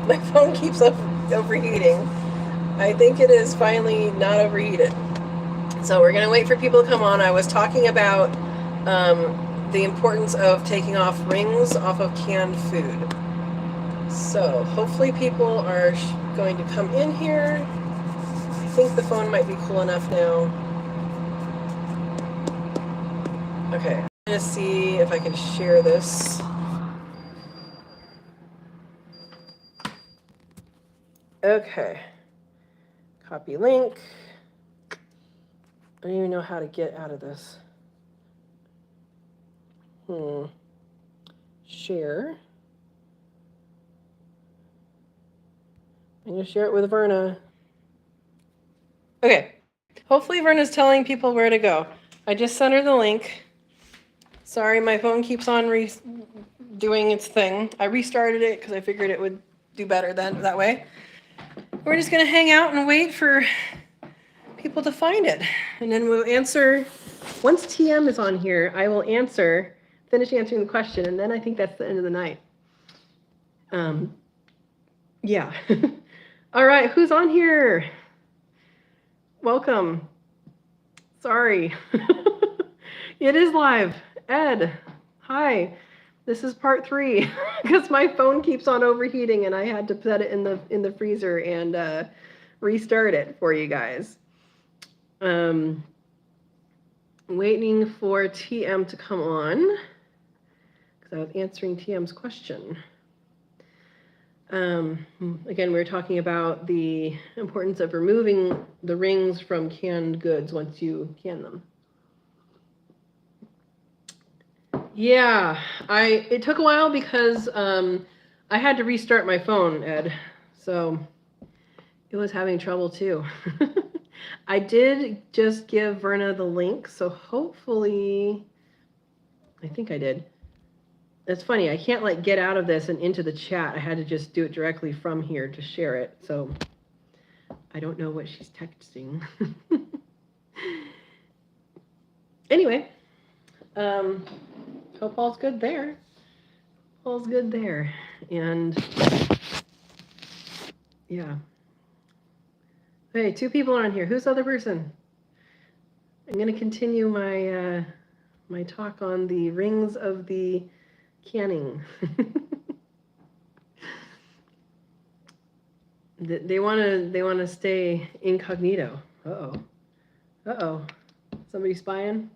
My phone keeps overheating. I think it is finally not overheated. So we're going to wait for people to come on. I was talking about the importance of taking off rings off of canned food. So hopefully people are going to come in here. I think the phone might be cool enough now. Okay, I'm going to see if I can share this. Okay, copy link. I don't even know how to get out of this. Share. I'm going to share it with Verna. Okay, hopefully Verna's telling people where to go. I just sent her the link. Sorry, my phone keeps on doing its thing. I restarted it because I figured it would do better that way. We're just going to hang out and wait for people to find it. And then we'll answer. Once TM is on here, I will finish answering the question, and then I think that's the end of the night. Yeah. All right, who's on here? Welcome. Sorry. It is live. Ed, hi. This is part 3 because my phone keeps on overheating and I had to put it in the freezer and restart it for you guys. Waiting for TM to come on because I was answering TM's question. Again, we were talking about the importance of removing the rings from canned goods once you can them. Yeah, it took a while because I had to restart my phone, Ed, so it was having trouble too. I did just give Verna the link, so hopefully, I think I did. It's funny, I can't like get out of this and into the chat. I had to just do it directly from here to share it, so I don't know what she's texting. Anyway, hope all's good there. All's good there. And yeah. Hey, 2 people are on here. Who's the other person? I'm going to continue my my talk on the rings of the canning. They want to stay incognito. Uh-oh. Somebody spying?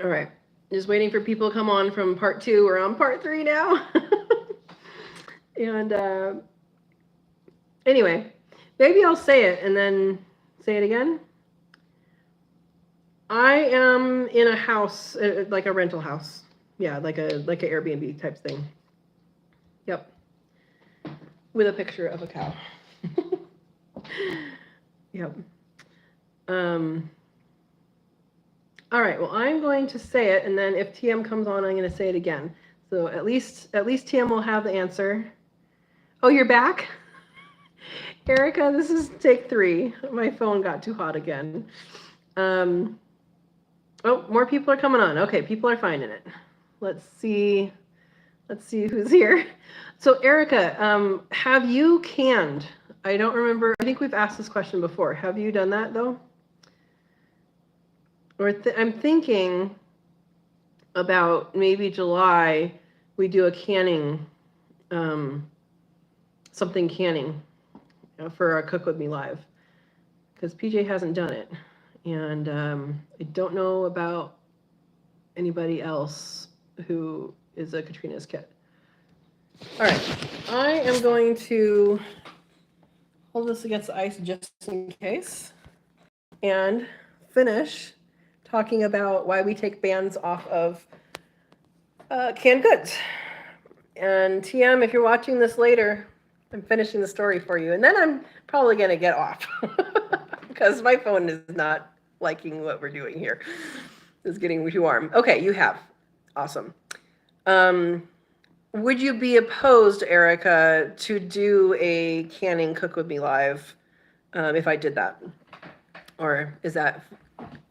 All right. Just waiting for people to come on from part 2. We're on part 3 now. And anyway, maybe I'll say it and then say it again. I am in a house, like a rental house. Yeah, like a Airbnb type thing. Yep. With a picture of a cow. Yep. All right, well, I'm going to say it, and then if TM comes on, I'm going to say it again. So at least TM will have the answer. Oh, you're back? Erica, this is take 3. My phone got too hot again. Oh, more people are coming on. Okay, people are finding it. Let's see who's here. So Erica, have you canned? I don't remember. I think we've asked this question before. Have you done that though? Or I'm thinking about maybe July we do a canning, something canning for our Cook With Me Live, because PJ hasn't done it, and I don't know about anybody else who is a Katrina's kit. All right, I am going to hold this against the ice just in case, and finish talking about why we take bans off of canned goods. And TM, if you're watching this later, I'm finishing the story for you, and then I'm probably going to get off because my phone is not liking what we're doing here. It's getting too warm. Okay, you have. Awesome. Would you be opposed, Erica, to do a canning Cook With Me Live if I did that? Or is that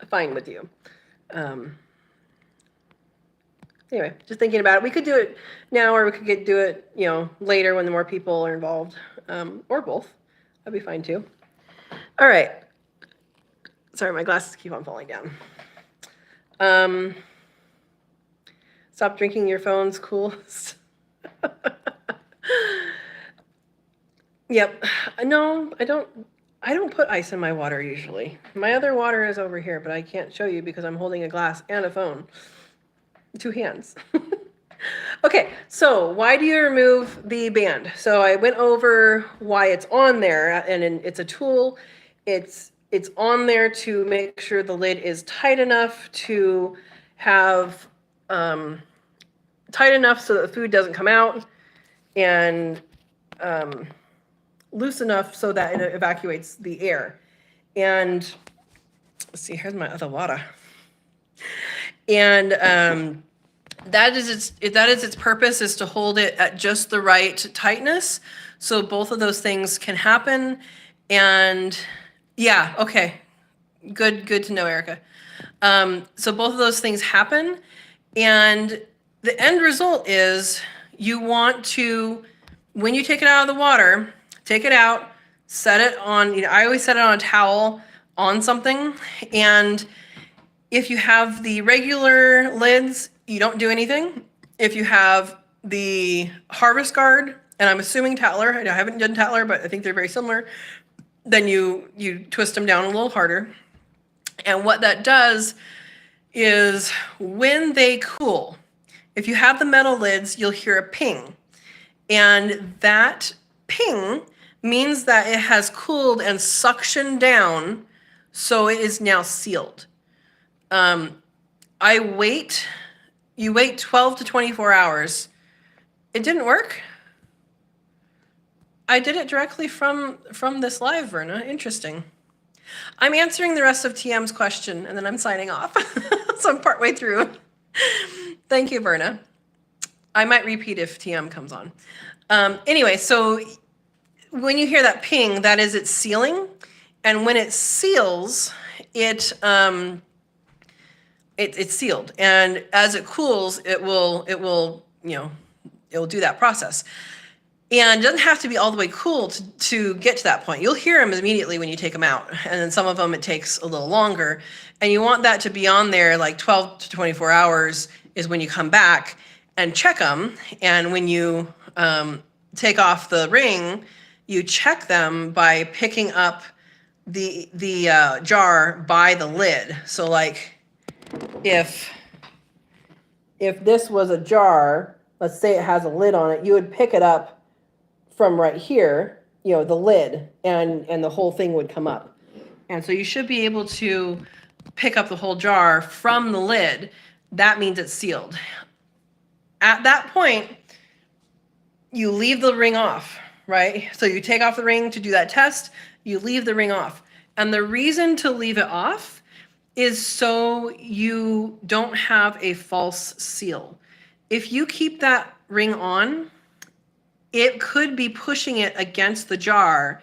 fine with you? Anyway, just thinking about it. We could do it now, or we could do it, you know, later when the more people are involved, or both. That'd be fine too. All right. Sorry, my glasses keep on falling down. Stop drinking your phone's cool. Yep. No, I don't put ice in my water usually. My other water is over here, but I can't show you because I'm holding a glass and a phone. 2 hands. Okay, so why do you remove the band? So I went over why it's on there, and it's a tool. It's on there to make sure the lid is tight enough to have tight enough so that the food doesn't come out, and loose enough so that it evacuates the air. And let's see, here's my other water. And that is its purpose, is to hold it at just the right tightness, so both of those things can happen. And yeah, okay, good to know, Erica. So both of those things happen, and the end result is you want to, when you take it out of the water, take it out, set it on, you know, I always set it on a towel on something. And if you have the regular lids, you don't do anything. If you have the Harvest Guard, and I'm assuming Tatler, I haven't done Tatler, but I think they're very similar, then you twist them down a little harder. And what that does is when they cool, if you have the metal lids, you'll hear a ping. And that ping means that it has cooled and suctioned down, so it is now sealed. You wait 12 to 24 hours. It didn't work. I did it directly from this live, Verna. Interesting. I'm answering the rest of TM's question, and then I'm signing off. So I'm partway through. Thank you, Verna. I might repeat if TM comes on. Anyway, so when you hear that ping, that is it's sealing. And when it seals, it's sealed. And as it cools, it will do that process. And it doesn't have to be all the way cool to get to that point. You'll hear them immediately when you take them out. And then some of them, it takes a little longer. And you want that to be on there like 12 to 24 hours is when you come back and check them. And when you take off the ring, you check them by picking up the jar by the lid. So like if this was a jar, let's say it has a lid on it, you would pick it up from right here, you know, the lid, and the whole thing would come up. And so you should be able to pick up the whole jar from the lid. That means it's sealed. At that point, you leave the ring off, right? So you take off the ring to do that test, you leave the ring off. And the reason to leave it off is so you don't have a false seal. If you keep that ring on, it could be pushing it against the jar,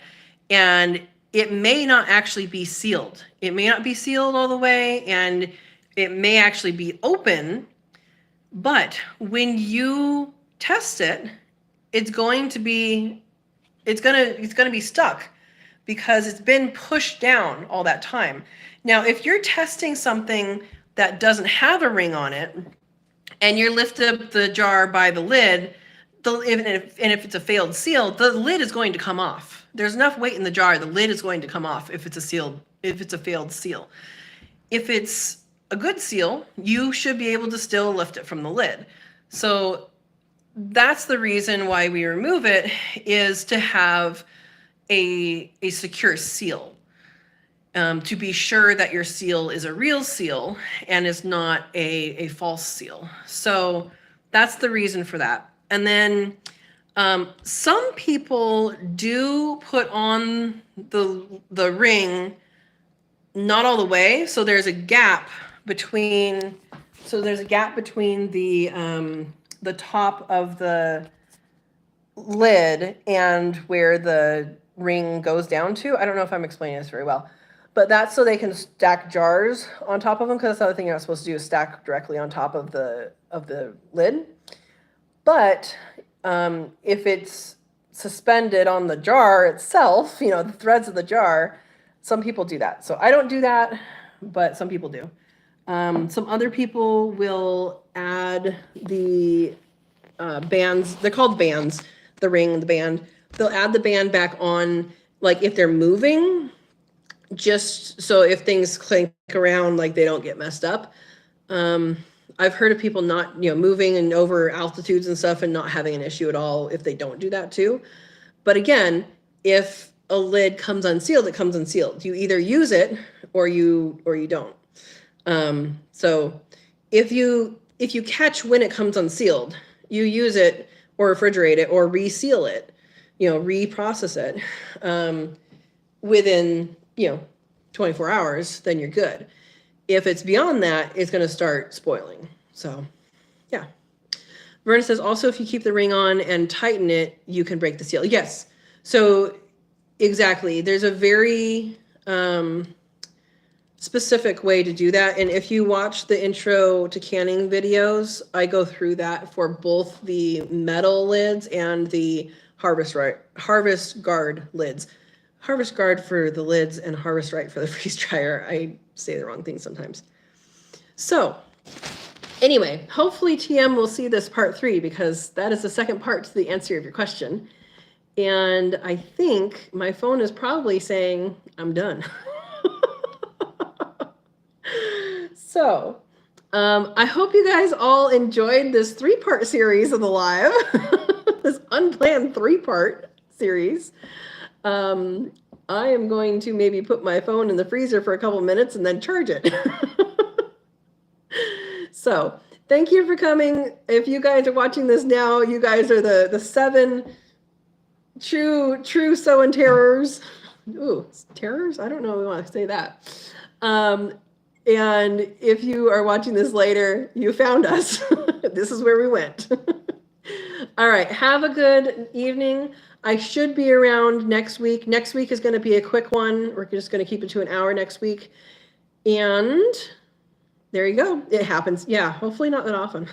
and it may not actually be sealed. It may not be sealed all the way, and it may actually be open, but when you test it, it's going to be stuck because it's been pushed down all that time. Now, if you're testing something that doesn't have a ring on it, and you're lifting up the jar by the lid, if it's a failed seal, the lid is going to come off. There's enough weight in the jar, the lid is going to come off if it's a failed seal. If it's a good seal, you should be able to still lift it from the lid. So that's the reason why we remove it, is to have a secure seal. To be sure that your seal is a real seal and is not a false seal. So that's the reason for that. And then some people do put on the ring not all the way. So there's a gap between the top of the lid and where the ring goes down to. I don't know if I'm explaining this very well. But that's so they can stack jars on top of them, because that's the other thing you're not supposed to do is stack directly on top of the lid. But if it's suspended on the jar itself, you know, the threads of the jar, some people do that. So I don't do that, but some people do. Some other people will add the bands. They're called bands, the ring, the band. They'll add the band back on, like if they're moving, just so if things clink around, like they don't get messed up. I've heard of people not, you know, moving and over altitudes and stuff and not having an issue at all if they don't do that too. But again, if a lid comes unsealed, it comes unsealed. You either use it or you don't. So if you catch when it comes unsealed, you use it or refrigerate it or reseal it, you know, reprocess it within, you know, 24 hours, then you're good. If it's beyond that, it's going to start spoiling. So, yeah. Verna says, also, if you keep the ring on and tighten it, you can break the seal. Yes. So, exactly. There's a very specific way to do that. And if you watch the intro to canning videos, I go through that for both the metal lids and the Harvest Guard lids. Harvest Guard for the lids and Harvest Right for the freeze dryer. I say the wrong thing sometimes. So anyway, hopefully TM will see this part 3, because that is the second part to the answer of your question. And I think my phone is probably saying I'm done. So I hope you guys all enjoyed this 3-part series of the live, this unplanned 3-part series. I am going to maybe put my phone in the freezer for a couple minutes and then charge it. So thank you for coming. If you guys are watching this now, you guys are the 7 true Sow and Tarers. Ooh, terrors? I don't know if we want to say that. And if you are watching this later, you found us. This is where we went. All right, have a good evening. I should be around next week. Next week is going to be a quick one. We're just going to keep it to an hour next week. And there you go. It happens. Yeah, hopefully not that often.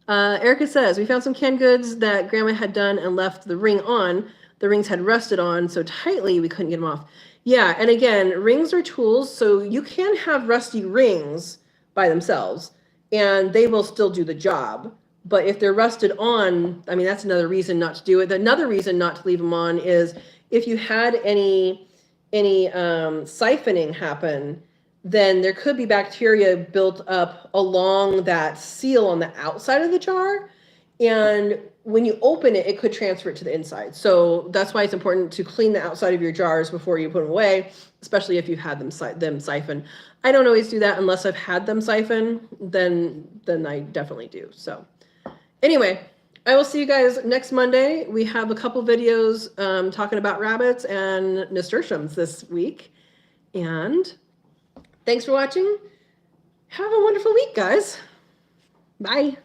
Erica says, we found some canned goods that Grandma had done and left the ring on. The rings had rusted on so tightly we couldn't get them off. Yeah, and again, rings are tools, so you can have rusty rings by themselves, and they will still do the job. But if they're rusted on, I mean, that's another reason not to do it. Another reason not to leave them on is if you had any siphoning happen, then there could be bacteria built up along that seal on the outside of the jar. And when you open it, it could transfer it to the inside. So that's why it's important to clean the outside of your jars before you put them away, especially if you've had them siphon. I don't always do that unless I've had them siphon, then I definitely do. So anyway, I will see you guys next Monday. We have a couple videos talking about rabbits and nasturtiums this week. And thanks for watching. Have a wonderful week, guys. Bye.